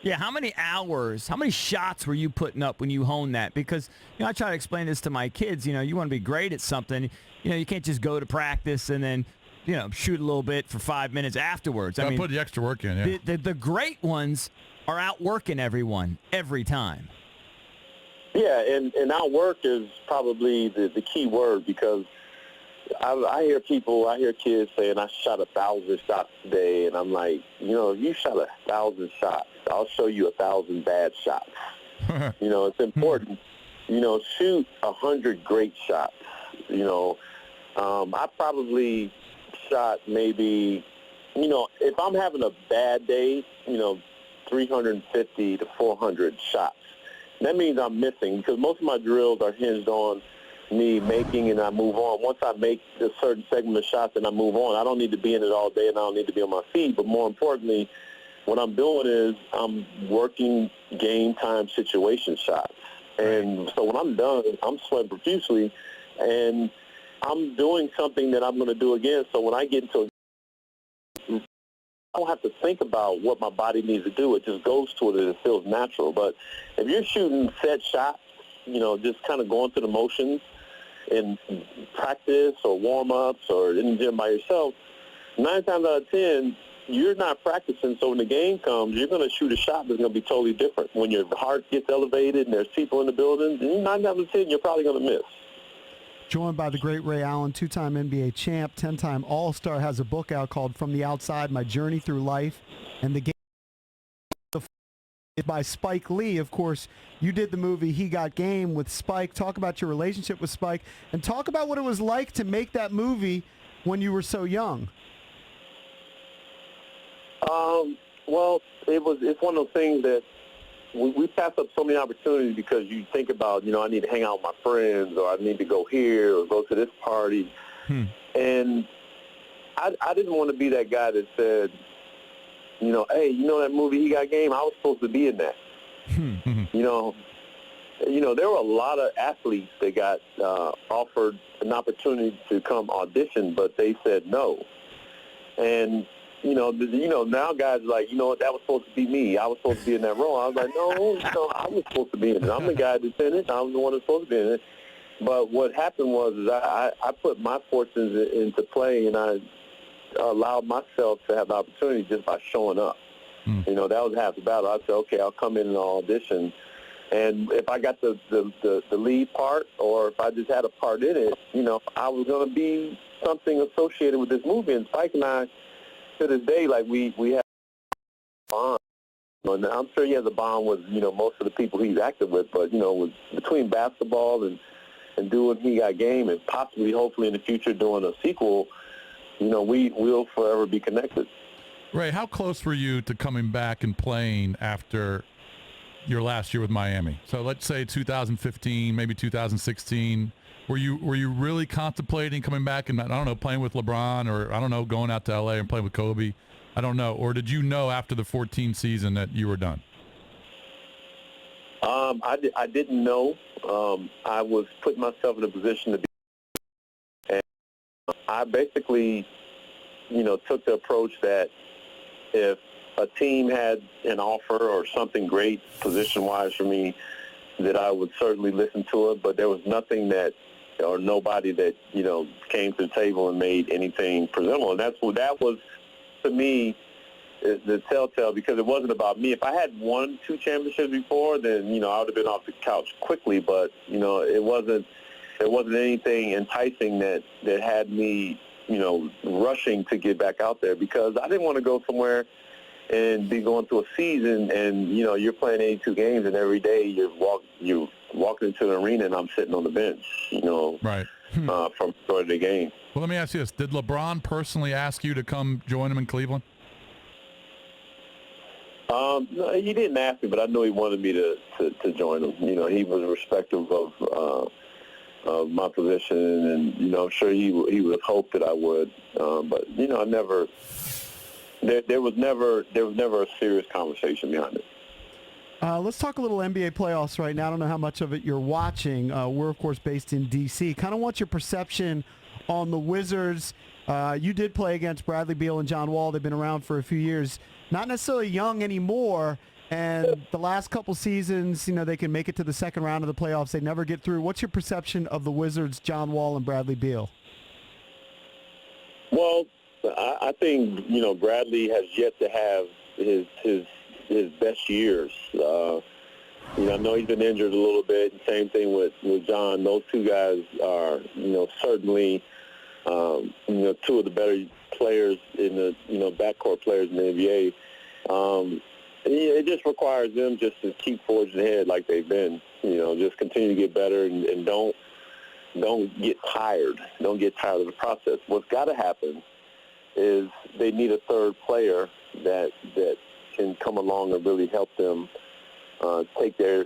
Yeah, how many hours, how many shots were you putting up when you honed that? Because, I try to explain this to my kids. You want to be great at something. You can't just go to practice and then, shoot a little bit for 5 minutes afterwards. Gotta put the extra work in, yeah. The great ones are outworking everyone every time. Yeah, and outwork is probably the key word, because I hear kids saying, I shot 1,000 shots today, and I'm like, if you shot 1,000 shots, I'll show you 1,000 bad shots. It's important. Shoot 100 great shots. I probably shot maybe, if I'm having a bad day, 350 to 400 shots. That means I'm missing, because most of my drills are hinged on me making and I move on. Once I make a certain segment of shots and I move on, I don't need to be in it all day and I don't need to be on my feet. But more importantly, what I'm doing is I'm working game time situation shots. And so when I'm done, I'm sweating profusely and I'm doing something that I'm going to do again. So when I get into I don't have to think about what my body needs to do. It just goes to it and it feels natural. But if you're shooting set shots, just kind of going through the motions in practice or warm-ups or in the gym by yourself, 9 times out of 10, you're not practicing. So when the game comes, you're going to shoot a shot that's going to be totally different. When your heart gets elevated and there's people in the building, 9 times out of 10, you're probably going to miss. Joined by the great Ray Allen, 2-time NBA champ, 10-time All-Star, has a book out called From the Outside, My Journey Through Life. And the game is by Spike Lee. Of course, you did the movie He Got Game with Spike. Talk about your relationship with Spike and talk about what it was like to make that movie when you were so young. Well, it's one of those things that we pass up so many opportunities because you think about, I need to hang out with my friends, or I need to go here or go to this party. And I didn't want to be that guy that said, hey, that movie He Got Game? I was supposed to be in that. There were a lot of athletes that got offered an opportunity to come audition, but they said no. And now guys are like, that was supposed to be me. I was supposed to be in that role. I was like, no, I was supposed to be in it. I'm the guy that's in it. I was the one that's supposed to be in it. But what happened was I put my fortunes into play, and I allowed myself to have the opportunity just by showing up. That was half the battle. I said, okay, I'll come in and I'll audition. And if I got the lead part, or if I just had a part in it, I was going to be something associated with this movie. And Spike and I, to this day, like we have a bond. And I'm sure he has a bond with, most of the people he's acted with, but, between basketball and doing He Got Game and possibly, hopefully in the future, doing a sequel, we will forever be connected. Ray, how close were you to coming back and playing after your last year with Miami? So let's say 2015, maybe 2016. Were you really contemplating coming back and, I don't know, playing with LeBron, or, I don't know, going out to L.A. and playing with Kobe? I don't know. Or did you know after the 14 season that you were done? I didn't know. I was putting myself in a position to be. And I basically, took the approach that if a team had an offer or something great position-wise for me, that I would certainly listen to it. But there was nothing or nobody that, came to the table and made anything presentable. And that was, to me, the telltale, because it wasn't about me. If I had won 2 championships before, then, I would have been off the couch quickly. But, there wasn't anything enticing that had me, rushing to get back out there, because I didn't want to go somewhere and be going through a season and, you're playing 82 games and every day you're walking into the arena and I'm sitting on the bench, right. From the start of the game. Well, let me ask you this. Did LeBron personally ask you to come join him in Cleveland? No, he didn't ask me, but I know he wanted me to join him. He was respectful of my position, and, I'm sure he would hope that I would. But, I never... There was never a serious conversation behind it. Let's talk a little NBA playoffs right now. I don't know how much of it you're watching. We're, of course, based in D.C. Kind of want your perception on the Wizards. You did play against Bradley Beal and John Wall. They've been around for a few years. Not necessarily young anymore. And the last couple seasons, they can make it to the second round of the playoffs. They never get through. What's your perception of the Wizards, John Wall and Bradley Beal? Well, I think, Bradley has yet to have his best years. I know he's been injured a little bit. Same thing with John. Those two guys are, certainly, two of the better players in the, backcourt players in the NBA. It just requires them just to keep forging ahead like they've been. Just continue to get better and don't get tired. Don't get tired of the process. What's got to happen is they need a third player that can come along and really help them take their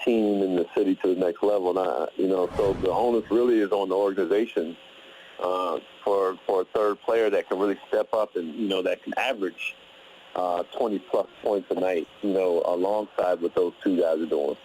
team and the city to the next level. And so the onus really is on the organization for a third player that can really step up and that can average 20-plus points a night, alongside what those two guys are doing.